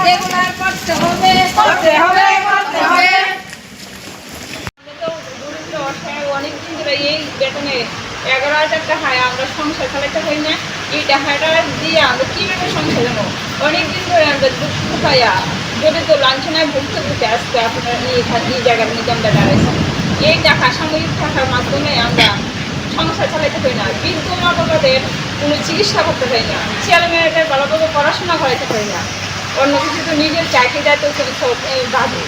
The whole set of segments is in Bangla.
রেগুলার করতে হবে করতে হবে করতে হবে। অনেকদিন ধরে এই বেতনে 11,000 টাকা আমরা সংসার চালাতে পারি না। এই টাকাটা দিয়ে আমরা কীভাবে সংসার দেবো? অনেকদিন ধরে আমরা দুঃখ পাইয়া যদি তো লাঞ্ছনায় ভুগতে ভুগতে আসতে আপনার এই জায়গার মধ্যে আমরা দাঁড়াইছি। এই টাকা সাময়িক টাকার মাধ্যমে আমরা সংসার চালাতে পারি না, বৃদ্ধ মা বাবাদের কোনো চিকিৎসা করতে পারি না, ছেলে মেয়েদের ভালোভাবে পড়াশোনা করাইতে পারি না। অন্য কিছু তো নিজের চাকরিটা তো বাদে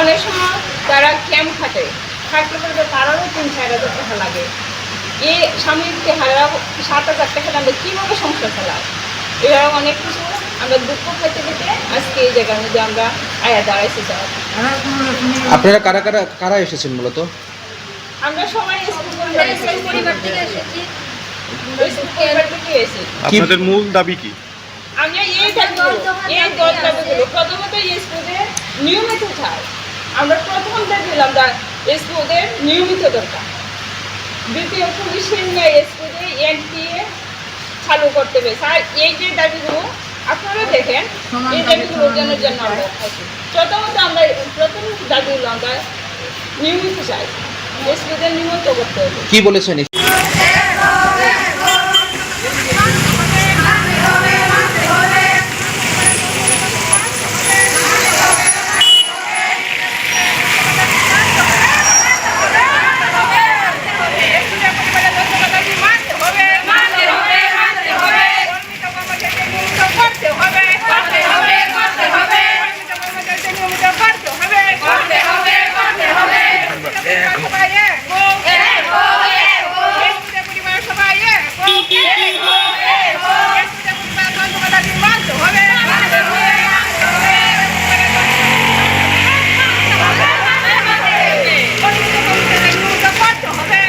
অনেক সময় তারা ক্যাম্প খাটে, থাকতে পারবে তারাও 3-4 হাজার টাকা লাগে। এই সাময়িক টাকা 7,000 টাকা আমরা কীভাবে সংসার চালাই? এভাবে অনেক কিছু আমরা দুঃখ খেতে খেতে আজকে এই জায়গার মধ্যে আমরা আয়া দাঁড়াইছি। স্যার আপনারা কারা কারা কারা এসেছেন মূলত? আমরা সবাই পরিবার থেকে এসেছি। আপনাদের মূল দাবি কি? আমরা এই দাবিগুলো প্রথমত স্কুলে নিয়মিত চাই। আমরা প্রথম দাবি দিলাম স্কুলের নিয়মিত দরকার। দ্বিতীয় পুলিশের স্কুলে এনটিএ চালু করতে হবে। স্যার এই যে দাবিগুলো আপনারা দেখেন, এই দাবিগুলোর জন্য আমরা প্রথমত আমরা প্রথম দাবিগুলো আমরা নিয়মিত চাই, স্কুলের নিয়মিত করতে হবে। কি বলেছেন?